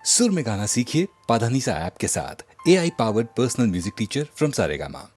सुर में गाना सीखिए पाधानीसा ऐप के साथ। AI powered personal music teacher from Saregama.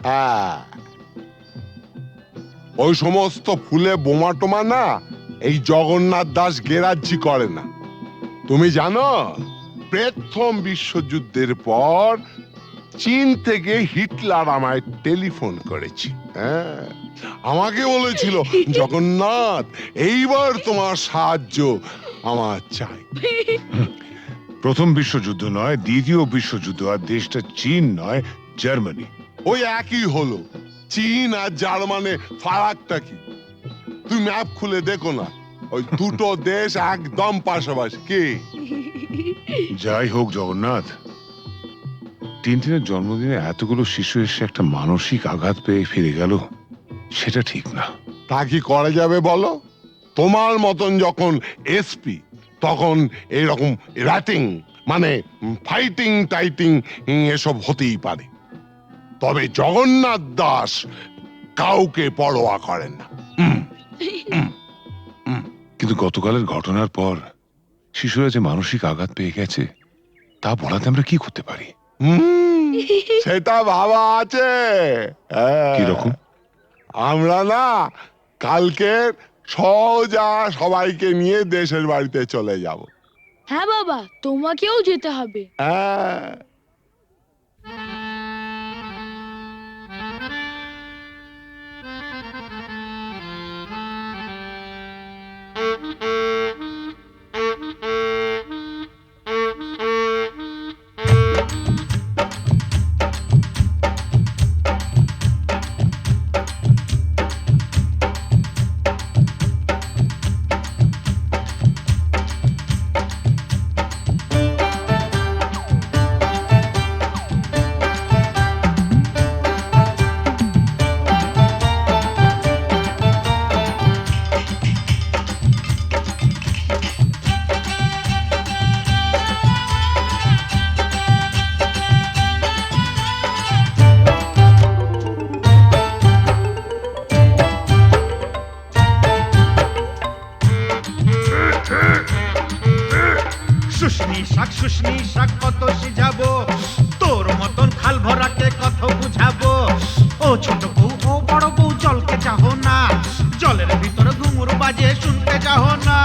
হ্যাঁ, ওই সমস্ত ফুলে বোমা টোমা না এই জগন্নাথ দাস গেরাজ্জি করে না। তুমি জানো প্রথম বিশ্বযুদ্ধের পর চীন থেকে হিটলার আমায় টেলিফোন করেছে। হ্যাঁ, আমাকে বলেছিল জগন্নাথ এইবার তোমার সাহায্য আমার চাই। প্রথম বিশ্বযুদ্ধ নয়, দ্বিতীয় বিশ্বযুদ্ধ, আর দেশটা চীন নয়, জার্মানি। ওই একই হলো, চীন আর জার্মানে ফারাকটা কি? তুমি ম্যাপ খুলে দেখো না, ওই দুটো দেশ একদম পাশাপাশি। কি যাই হোক জগন্নাথ, টিনটিনের জন্মদিনে এতগুলো শিশু এসে একটা মানসিক আঘাত পেয়ে ফিরে গেল, সেটা ঠিক না। তা কি করা যাবে বলো? তোমার মতন যখন এসপি তখন এইরকম র্যাটিং মানে ফাইটিং টাইটিং এসব হতেই পারে, তবে জগন্নাথ দাস কাউকে পরোয়া করেন না। কিন্তু গতকালের ঘটনার পর শিশুরা যে মানসিক আঘাত পেয়ে গেছে, তা বলাতে আমরা কি করতে পারি? সেটা ভাবা আছে। কিরকম? আমরা না কালকে সোজা সবাইকে নিয়ে দেশের বাড়িতে চলে যাব। হ্যাঁ বাবা, তোমাকেও যেতে হবে। হ্যাঁ, শুশনি শাক কত সিজাবো, তোর মতন খাল ভরাকে কত বুঝাবো। ও ছোট বউ, ও বড় বউ, জলকে চাহো না, জলের ভিতরে ঘুঙুর বাজে শুনতে চাহো না।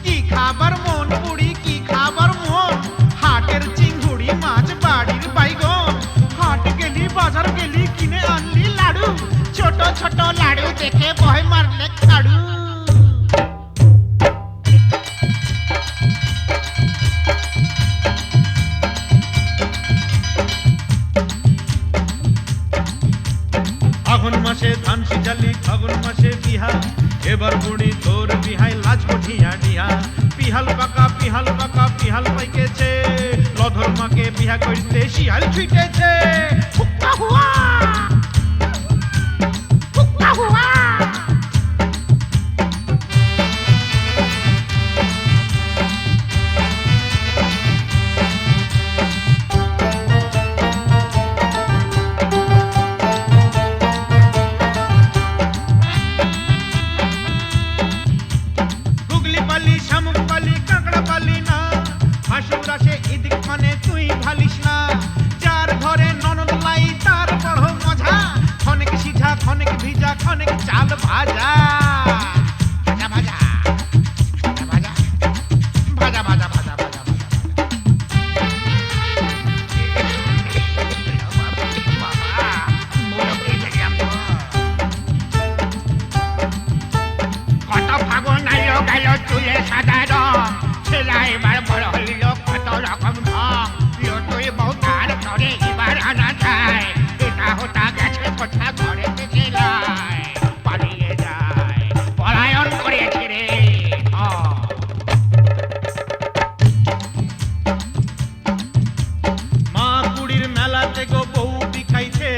কি খাবার মন বুড়ি, কি খাবার মন, হাটের চিংড়ি মাছ বাড়ির বাইগন, হাট গেলি বাজার গেলি কিনে আনলি লাড়ু, ছোট ছোট লাড়ু দেখে ভয় মারলে খাড়ু। আগুন মাসে ধান সিজালি, ফাগুন মাসে বিহা, এবার বুড়ি তোর বিহাই লাজ কঠিয়া ডিহা। পিহাল কাকা, পিহাল কাকা, পিহাল পাইকেছে, লধর মাকে বিহা করতে শিয়াল ছুটেছে। হুক্কা হুয়া, হুক্কা হুয়া। গুগলি পালি, শামুক পালি, কাঁকড়া পালি না, হাসুর আসে এদিক মানে তুই ভালিস না। যার ঘরে ননদ লাই তার বড় মজা, খনেক সিঝা, খনেক ভিজা, খনেক চাল ভাজা। ভাজা ভাজা ভাজা ভাজা ভাজা ভাজা ভাজা কত ফাগুন আইলো গেল চুলে সাদা রং, ছেলা এবার বড় হইল কত রকম ঢং। তুই বউ তার ঘরে এবার আনা যায়, এটা হোতা গেছে কোথা ঘরে লাই পালিয়ে যায়, পলায়ন করেছে রে। মা কুড়ির মেলাতে গো বউ বিখাইছে,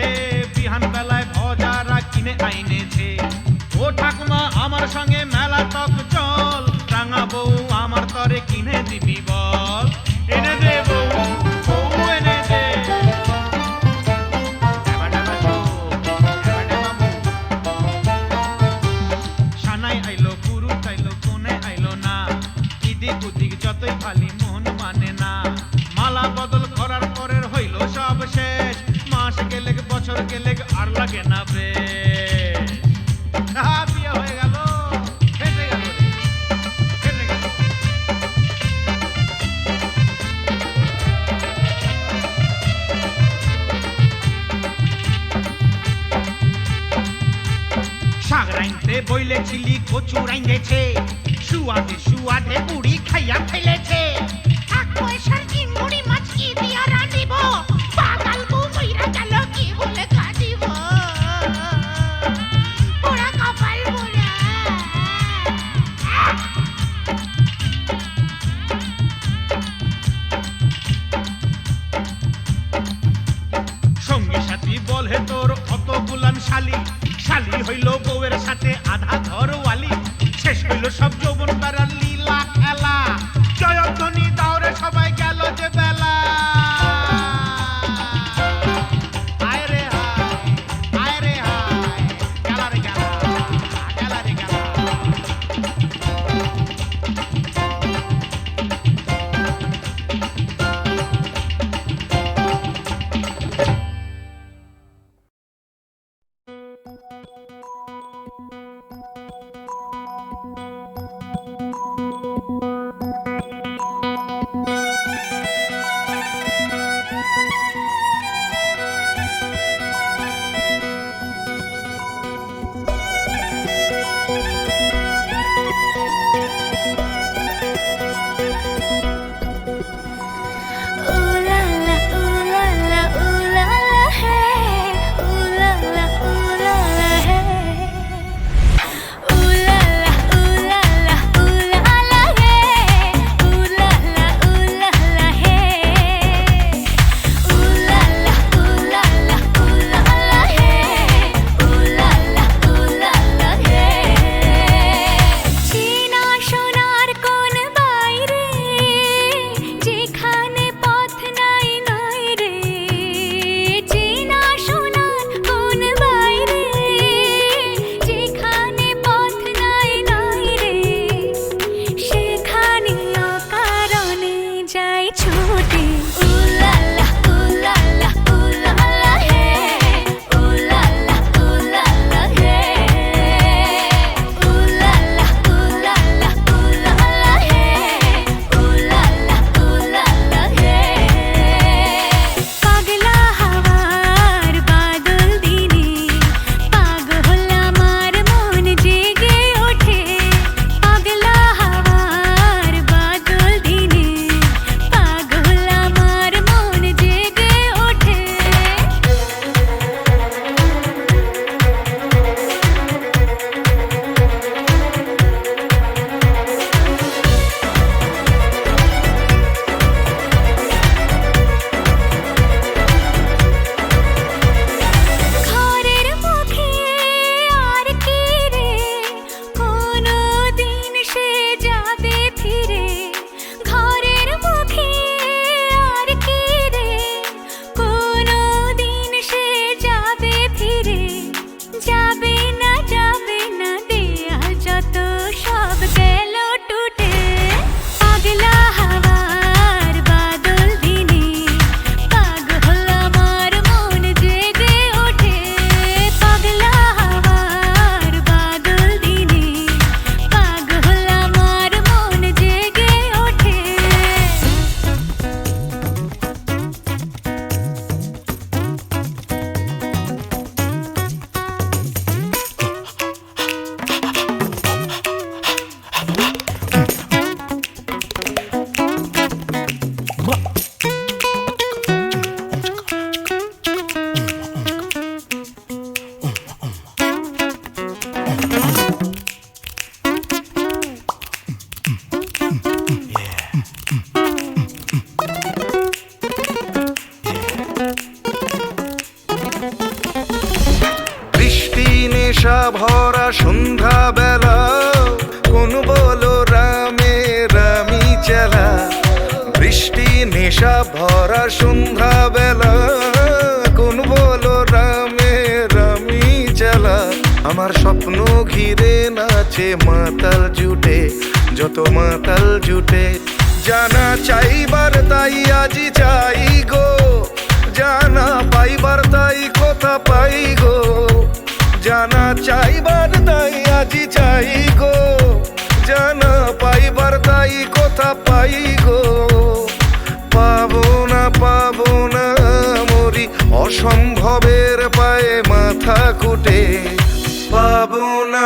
বিহান বেলায় ভজারা কিনে আইনেছে। ও ঠাকুমা আমার সঙ্গে মেলা টক চল, রাঙা বউ আমার তরে কিনে দিবি বল। এনে দে বউ, বউ এনে দে। লাগে না বেশ। বিয়ে হয়ে গেল, ফেসে গেল রে, ফেসে গেল। শাক রাইনতে বইলেছিলি কচু রাইন্দেছে, সুয়াদে সুয়াদে বুড়ি খাইয়া ফেলেছে। এক পয়সার চিংড়ি মাছ কি দিয়া রাঁধিব, পাগাল বউ মইরা গেল কি বলে কাঁদিব, পোড়া কপাল পোড়া। সঙ্গী সাথী বলে তোর অত গুলাম শালি, শালি হইল বউয়ের সাথে আধা ঘরওয়ালি। শেষ হইল সব যৌবন বেড়ার লীলা খেলা, জয়ধ্বনি দাওরে সবাই গেল যে বেলা। আয় রে হায়, আয় রে হায়, গেলা রে গেলা, গেলা রে গেলা। নেশা ভরা সন্ধ্যা বেলা, কোন বলো রামে রামি চালা। বৃষ্টি নেশা ভরা সন্ধ্যা বেলা, কোন বলো রামে রামি চালা। আমার স্বপ্ন ঘিরে নাচে মাতাল জুটে, যত মাতাল জুটে। জানা চাইবার তাই আজি চাই গো, জানা পাইবার তাই কথা পাই গো, জানা চাইবার তাই আজি চাই গো, জানা পাইবার তাই কথা পাই গো। পাবো না মরি অসম্ভবের পায়ে মাথা কুটে, পাবো না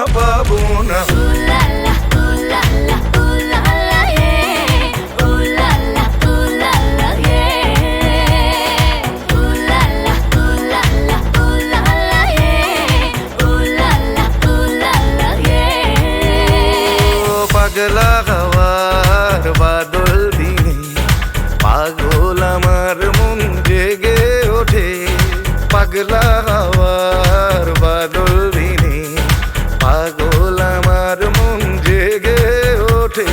পাগলা হওয়ার বাদল দিনে পাগল আমার মন জেগে ওঠে, পাগলা হওয়ার বাদল দিনে পাগল আমার মন জেগে ওঠে।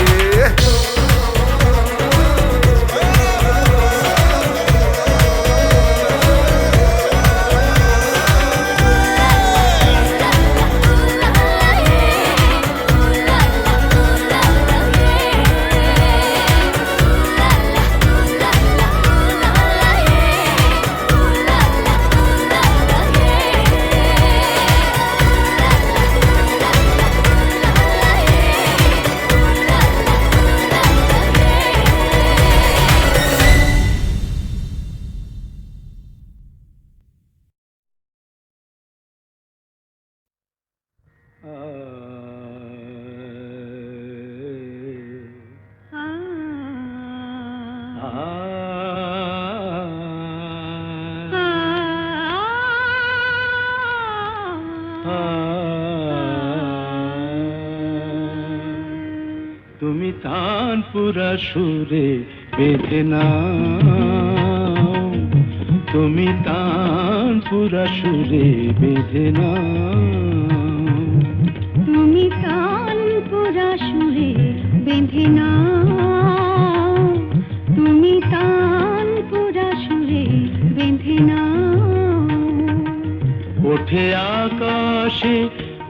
তুমি তানপুরা সুরে বেঁধে নাও, তুমি তানপুরা সুরে বেঁধে নাও, তুমি তানপুরা সুরে বেঁধে নাও, তুমি তানপুরা সুরে বেঁধে নাও। ওঠে আকাশে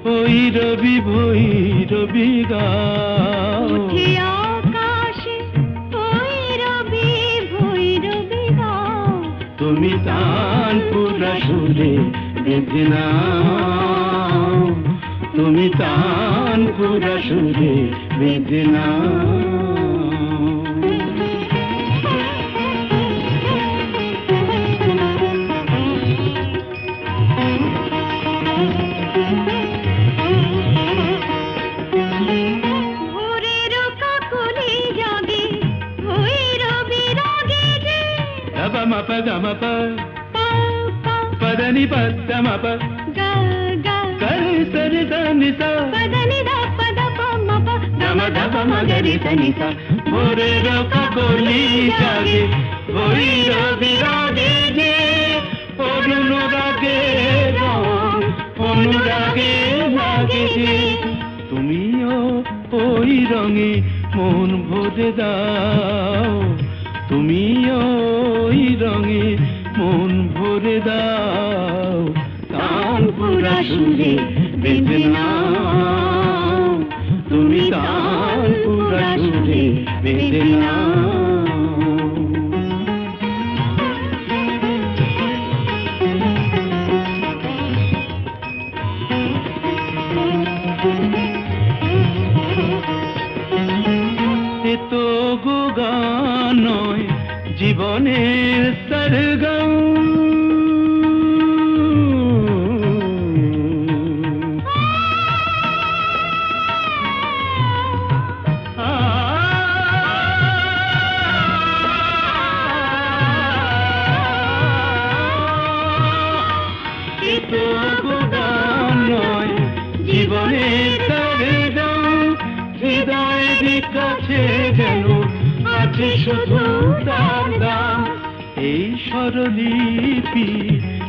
ভৈরবী ভৈরবী গাও, ওঠে আকাশে ভৈরবী ভৈরবী গাও, তুমি তানপুরা সুরে বেঁধে নাও, তুমি তানপুরা সুরে বেঁধে নাও। ভোরের কাকলি জাগে ভৈরবী রাগে যে, Gama ma pa gama pa, পা পা pa da ni pa da ma pa, গা গা ga re sa re sa ni sa, পদনি দা পদ প ম প gama da pa ma ga re sa ni sa. ভোরের কাকলি জাগে ভৈরবী রাগে যে, অনুরাগে রং অনুরাগে লাগে যে, তুমিও ওই রঙে মন ভরে দাও, তুমিও ওই রঙে মন ভরে দাও। তানপুরা সুরে বেঁধে নাও, তুমি তানপুরা সুরে বেঁধে নাও। এ তো গো গান নয় জীবনের সরগম, এ তো গো গান নয় জীবনের সরগম, হৃদয়ের কাছে যেন আছে শুধু তার দাম। এই স্বরলিপি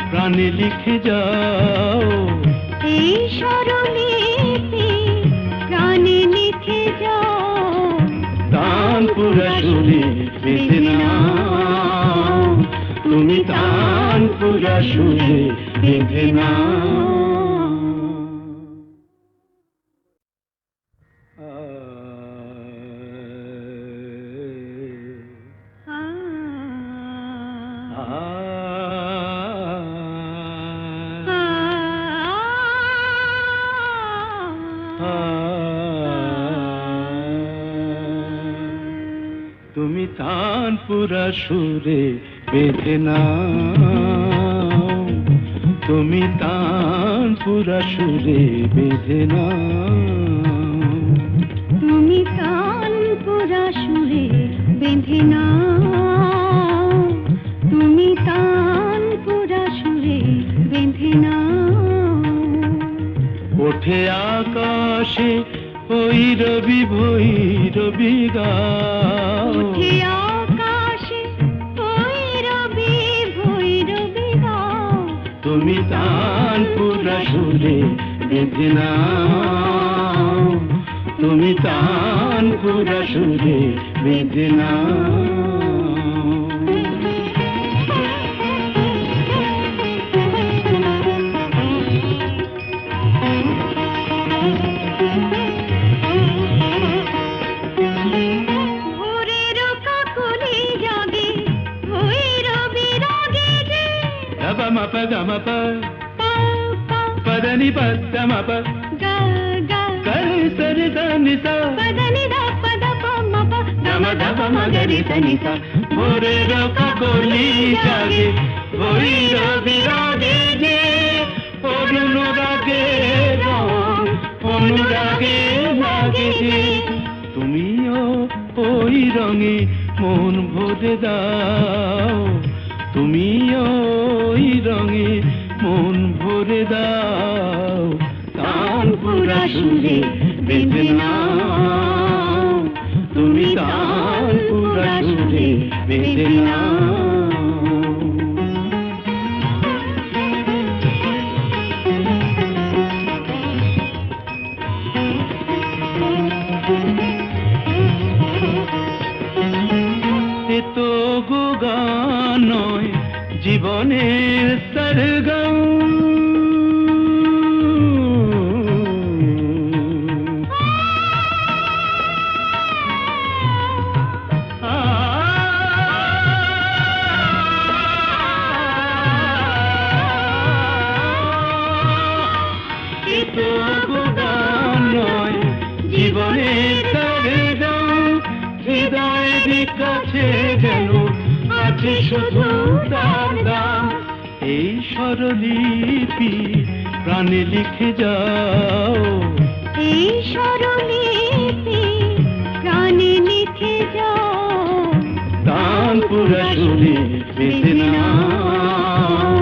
প্রাণে লিখে যাও, এই স্বরলিপি প্রাণে লিখে যাও, তানপুরা সুরে বেঁধে নাও, তুমি তানপুরা সুরে বেঁধে নাও। আ তুমি তানপুরা সুরে বেঁধে নাও, তুমি তানপুরা সুরে বেঁধে নাও, তুমি তানপুরা সুরে বেঁধে নাও, তুমি তানপুরা সুরে বেঁধে নাও। ওঠে আকাশে ভৈরবী ভৈরবী গাও, ওঠে আকাশে ভৈরবী ভৈরবী গাও, তুমি তানপুরা সুরে বেঁধে নাও, তুমি তানপুরা সুরে বেঁধে নাও। ভোরের কাকলি জাগে ভৈরবী রাগে যে, గమ మప గమ ప পা পা పదని పద మప গা গা, కరి సరి దని స పదని ద పద ప మ ప గమ ధప మగరి దని స ভোরের কাকলি জাগে ভৈরবী রাগে যে, অনুরাগে রং অনুরাগে লাগে যে, তুমিও ওই রঙে মন ভরে দাও, তুমিও ওই রঙে মন ভরে দাও, তানপুরা সুরে বেঁধে নাও, তুমি তানপুরা সুরে বেঁধে নাও। এ তো গো গান নয় জীবনের সরগম, এ তো গো গান নয় জীবনের সরগম, হৃদয়ের কাছে যেন আছে শুধু তার দাম, এই স্বরলিপি প্রাণে লিখে যাও, এই স্বরলিপি প্রাণে লিখে যাও, তানপুরা সুরে বেঁধে নাও,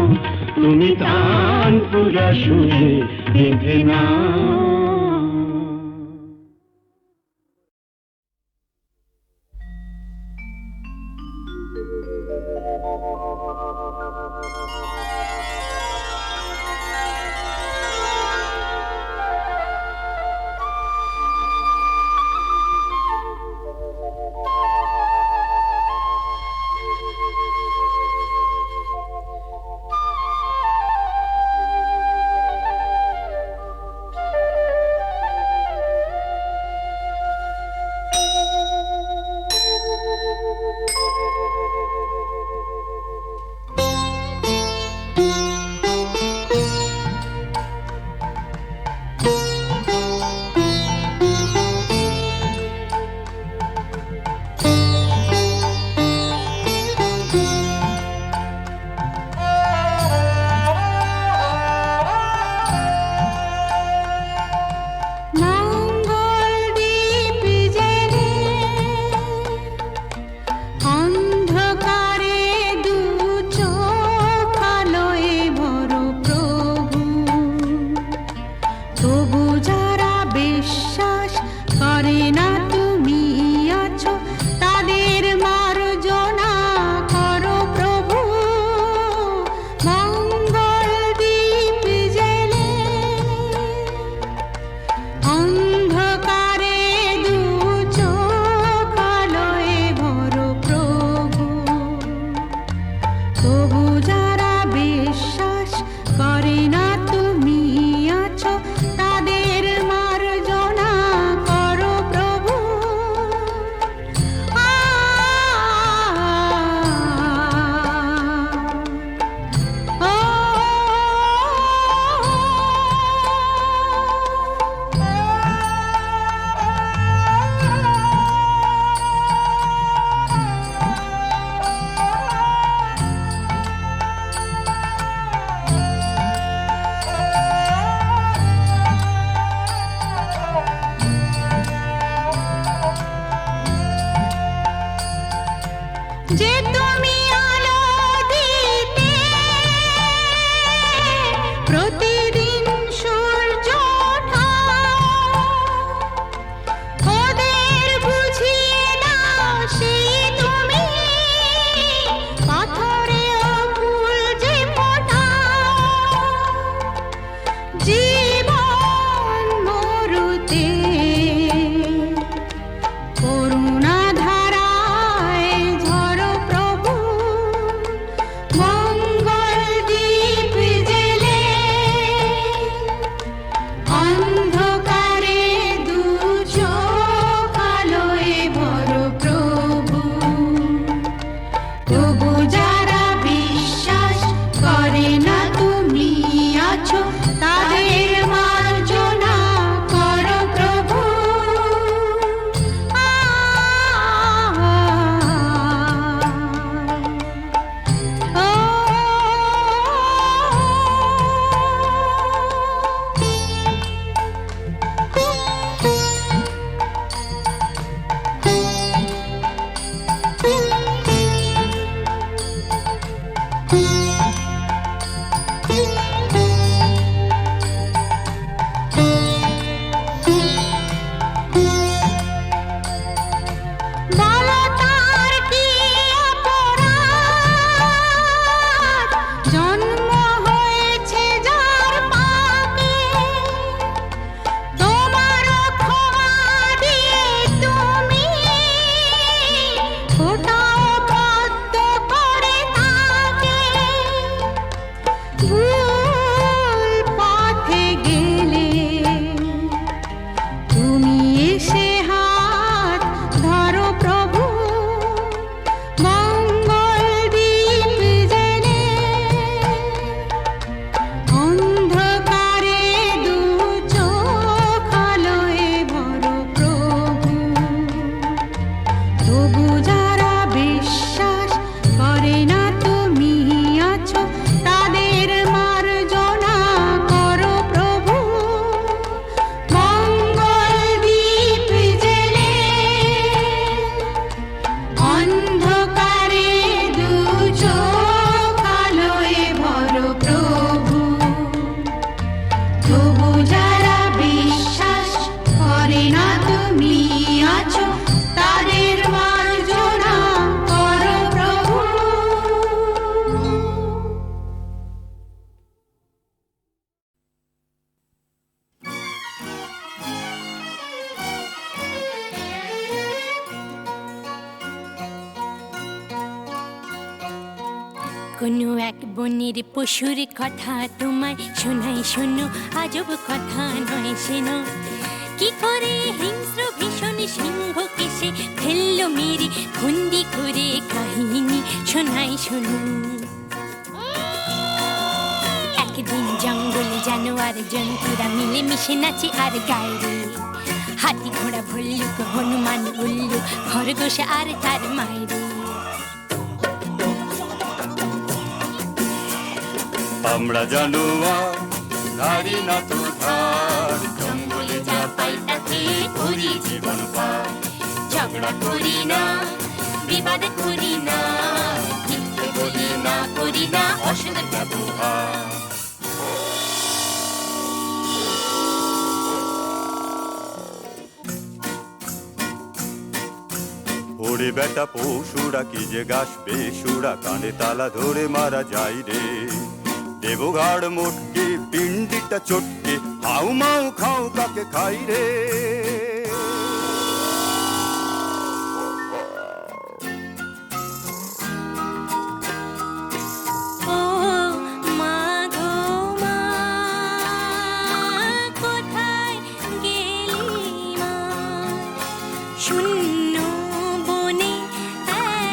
তুমি তানপুরা সুরে বেঁধে নাও। তাদের মার্জনা করো প্রভু। যে তুমি আলো দিতে প্রতিদিন সূর্য ওঠা, ওদের বুঝিয়ে দাও সেই তুমি পাথরেও ফুল যে ফোটাও। জীবন মরুতে করুণা ধারায় ঝরো প্রভু, মঙ্গল দীপ জেলে অন্ধকারে দু চোখ আলোয় ভরো প্রভু। তবু যারা বিশ্বাস করে না তুমি আছো, তাদের মার্জনা করো প্রভু। বলো তার কি অপরাধ, জন্ম হয়েছে যার পাপে, তোমারও ক্ষমা দিয়ে তুমি ফোটাও পদ্ম করে তাকে। ভুল পথে গেলে তুমি এসে হাত ধরো প্রভু, মঙ্গল দীপ জেলে অন্ধকারে দু চোখ আলোয় ভরো প্রভু। তবু যারা বিশ্বাস করে না তুমি আছো, তাদের মার্জনা করো প্রভু। মঙ্গল দীপ জেলে অন্ধকারে দু চোখ আলোয় ভরো প্রভু। তবু যারা বিশ্বাস করে না তুমি আছো, তাদের মার্জনা করো প্রভু। কোনো এক বনের পশুর কথা তোমায় শোনাই, শোনো আজব কথা নয় শোনো। কি করে হিংস্র ভীষণ সিংহকে সে ফেললো মেরে বন্দি করে, কাহিনী শোনাই শোনো। একদিন জঙ্গলে জানোয়ার জন্তুরা মিলে মিশে নাচে আর গায়ে রে। হাতি ঘোড়া ভল্লুক হনুমান উল্লু খরগোশ আর তার মায়ের। আমরা জানোয়ার নারী না তো ধার, জঙ্গলে যা পাই তাকে করি জীবন পার। ঝগড়া করি না, বিবাদ করি না, মিথ্যে বলি না, করি না অসৎ ব্যবহার। ওরে বেটা পশুরা কি যে গাছ বেসুরা, কানে তালা ধরে মারা যায় রে। দেবঘাড় মোটকে পিণ্ডিটা চটকে হাউ মাউ খাও কাকে খাই রে। ও মা গো মা, কোথায় গেলি মা? শূন্য বনে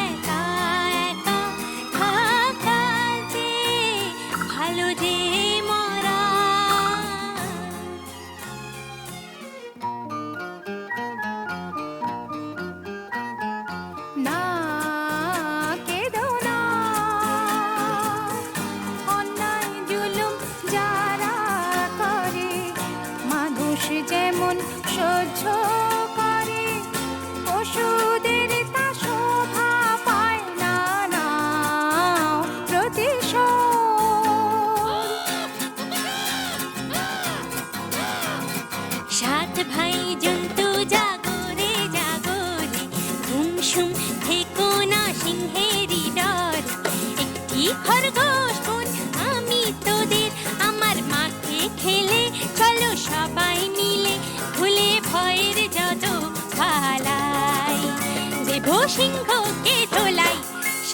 একা একা থাকা যে ভালো রে মরা। না কেঁদো না, অন্যায় জুলুম যারা করে মানুষ যেমন সহ্য করে,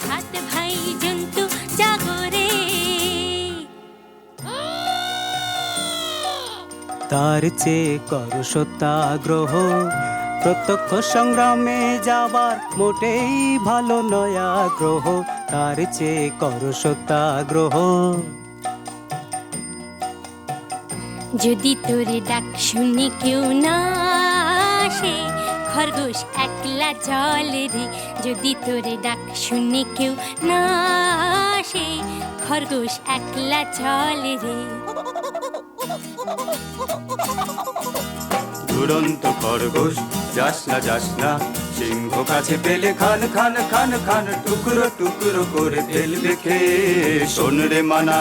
সাত ভাই জন্তু জাগরে। তার চেয়ে কর সত্যাগ্রহ, প্রত্যক্ষ সংগ্রামে যাবার মোটেই ভালো নয় আগ্রহ। তার চেয়ে কর সত্যাগ্রহ। যদি তোরে ডাক শুনে কেউ না আসে, খরগোশ একলা চলে রে। যদি তোরে ডাক শুনে কেউ না আসে, খরগোশ একলা চলে রে। দুরন্ত খরগোশ যাস না, সিংহ কাছে পেলে খান খান খান খান, টুকরো টুকরো করে ফেলবে খেয়ে, শোন রে মানা।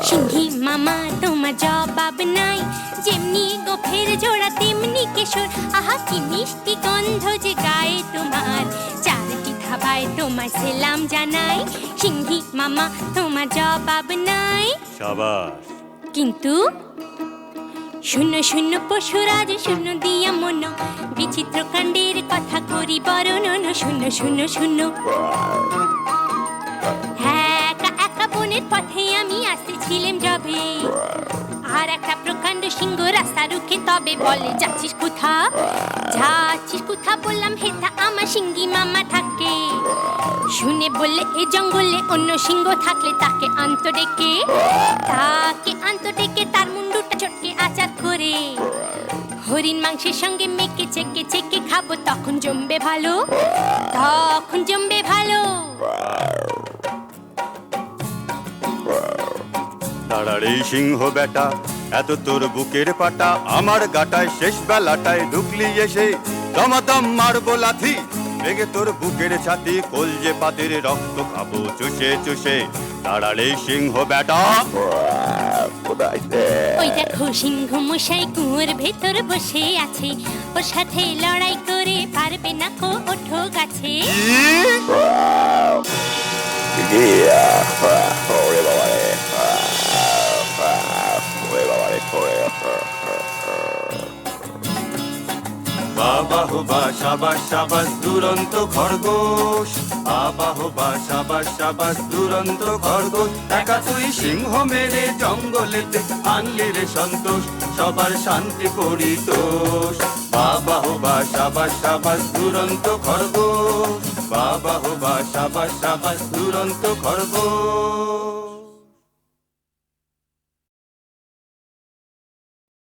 সিংহী মামা তোমার জবাব নাই, যেমনি গোফের জোড়া তেমনি কেশর। আহা কি মিষ্টি গন্ধ যে গায়ে তোমার, চারটি থাবায় তোমার সেলাম জানাই। সিংহী মামা তোমার জবাব নাই। সাবাস। কিন্তু শূন্য শূন্য পশুরাজ শূন্য দিয়া মন, বিচিত্র কাণ্ডের কথা করি বর্ণন। শূন্য শূন্য শূন্য। একা একা বনের পথে আমি আসতেছিলাম যবে, আর একটা প্রকাণ্ড সিংহ রাস্তা রুখে তবে বলে যাচ্ছিস কোথা, যাচ্ছিস কোথা? বললাম হেথা আমার সিংহী মামা থাকে। শুনে বললে এ জঙ্গলে অন্য সিংহ থাকলে তাকে আন্ত ডেকে, তাকে আন্ত ডেকে তার মুন্ডুটা চটকে আচার করে, হরিণ মাংসের সঙ্গে মেখে চেকে চেকে খাবো, তখন জমবে ভালো, তখন জমবে ভালো। তাড়ারে সিংহ বেটা, এত তোর বুকের পাটা, আমার গাটায় শেষ বেলাটায় ঢুকলি এসে, দমাদম মারবো লাথি, ভেঙে তোর বুকের ছাতি, কলজে পাতির রক্ত খাবো চুষে চুষে। তাড়ারে সিংহ বেটা। ওই দেখো সিংহ মশাই কুয়োর ভেতর বসে আছে, ওর সাথে লড়াই করে পারবে না কো, ওঠো গাছে। বাবা হো বা সাবাস সাবাস দুরন্ত খরগোশ, বাবা হো বা সাবাস সাবাস দুরন্ত খরগোশ। একা তুই সিংহ মেরে জঙ্গলেতে আনলি রে সন্তোষ, সবার শান্তি পরিতোষ। বাবা হো বা সাবাস সাবাস দুরন্ত খরগোশ, বাবা হো বা সাবাস সাবাস দুরন্ত খরগোশ।